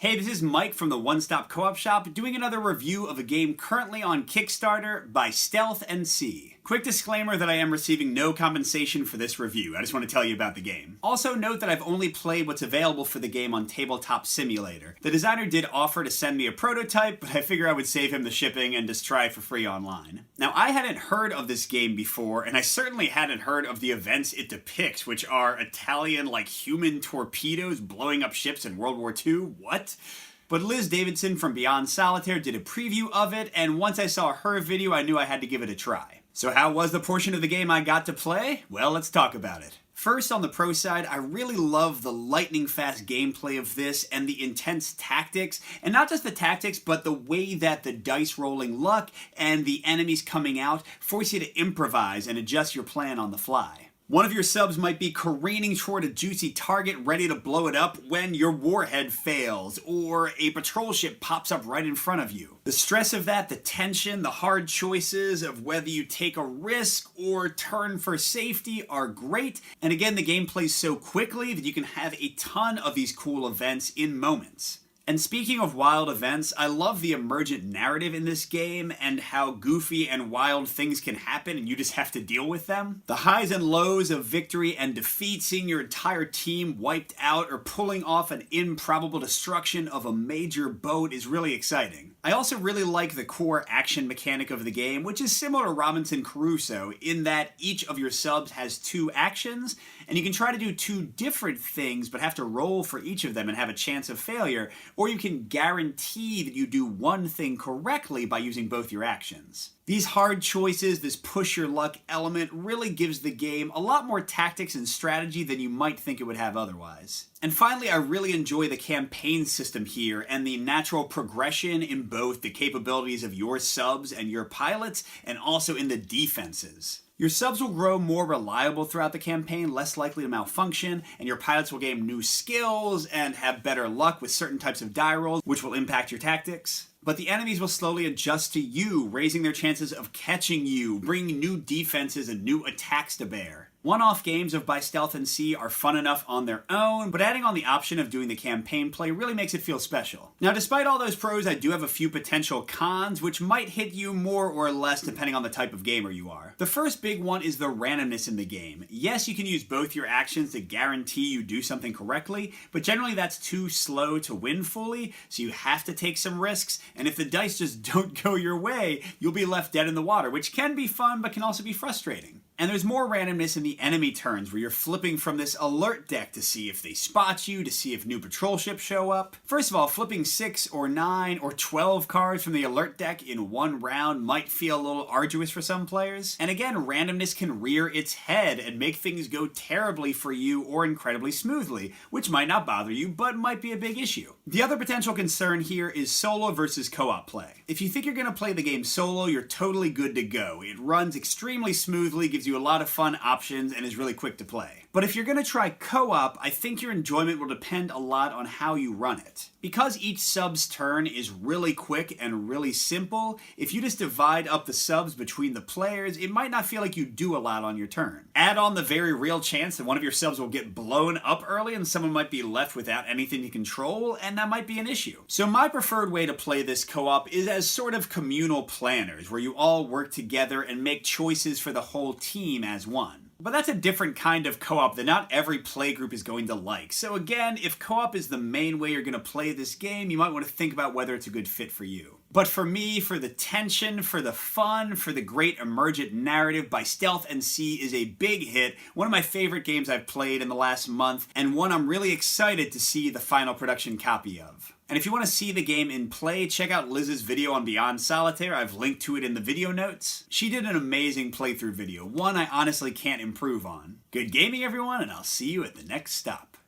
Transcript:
Hey, this is Mike from the One Stop Co-op Shop doing another review of a game currently on Kickstarter by Stealth NC. Quick disclaimer that I am receiving no compensation for this review. I just want to tell you about the game. Also note that I've only played what's available for the game on Tabletop Simulator. The designer did offer to send me a prototype, but I figure I would save him the shipping and just try it for free online. Now, I hadn't heard of this game before, and I certainly hadn't heard of the events it depicts, which are Italian, human torpedoes blowing up ships in World War II. What? But Liz Davidson from Beyond Solitaire did a preview of it, and once I saw her video, I knew I had to give it a try. So how was the portion of the game I got to play? Well, let's talk about it. First, on the pro side, I really love the lightning-fast gameplay of this and the intense tactics. And not just the tactics, but the way that the dice rolling luck and the enemies coming out force you to improvise and adjust your plan on the fly. One of your subs might be careening toward a juicy target ready to blow it up when your warhead fails, or a patrol ship pops up right in front of you. The stress of that, the tension, the hard choices of whether you take a risk or turn for safety are great, and again, the game plays so quickly that you can have a ton of these cool events in moments. And speaking of wild events, I love the emergent narrative in this game and how goofy and wild things can happen and you just have to deal with them. The highs and lows of victory and defeat, seeing your entire team wiped out or pulling off an improbable destruction of a major boat is really exciting. I also really like the core action mechanic of the game, which is similar to Robinson Crusoe in that each of your subs has 2 actions, and you can try to do 2 different things but have to roll for each of them and have a chance of failure, or you can guarantee that you do one thing correctly by using both your actions. These hard choices, this push your luck element, really gives the game a lot more tactics and strategy than you might think it would have otherwise. And finally, I really enjoy the campaign system here and the natural progression in both the capabilities of your subs and your pilots, and also in the defenses. Your subs will grow more reliable throughout the campaign, less likely to malfunction, and your pilots will gain new skills and have better luck with certain types of die rolls, which will impact your tactics. But the enemies will slowly adjust to you, raising their chances of catching you, bringing new defenses and new attacks to bear. One-off games of By Stealth NC are fun enough on their own, but adding on the option of doing the campaign play really makes it feel special. Now, despite all those pros, I do have a few potential cons, which might hit you more or less depending on the type of gamer you are. The first big one is the randomness in the game. Yes, you can use both your actions to guarantee you do something correctly, but generally that's too slow to win fully, so you have to take some risks, and if the dice just don't go your way, you'll be left dead in the water, which can be fun, but can also be frustrating. And there's more randomness in the enemy turns, where you're flipping from this alert deck to see if they spot you, to see if new patrol ships show up. First of all, flipping 6 or 9 or 12 cards from the alert deck in one round might feel a little arduous for some players. And again, randomness can rear its head and make things go terribly for you or incredibly smoothly, which might not bother you, but might be a big issue. The other potential concern here is solo versus co-op play. If you think you're going to play the game solo, you're totally good to go. It runs extremely smoothly, gives you a lot of fun options, and is really quick to play. But if you're going to try co-op, I think your enjoyment will depend a lot on how you run it. Because each sub's turn is really quick and really simple, if you just divide up the subs between the players, it might not feel like you do a lot on your turn. Add on the very real chance that one of your subs will get blown up early and someone might be left without anything to control, and that might be an issue. So my preferred way to play this co-op is as sort of communal planners, where you all work together and make choices for the whole team as one. But that's a different kind of co-op that not every playgroup is going to like. So again, if co-op is the main way you're going to play this game, you might want to think about whether it's a good fit for you. But for me, for the tension, for the fun, for the great emergent narrative, By Stealth NC is a big hit, one of my favorite games I've played in the last month, and one I'm really excited to see the final production copy of. And if you want to see the game in play, check out Liz's video on Beyond Solitaire. I've linked to it in the video notes. She did an amazing playthrough video, one I honestly can't improve on. Good gaming, everyone, and I'll see you at the next stop.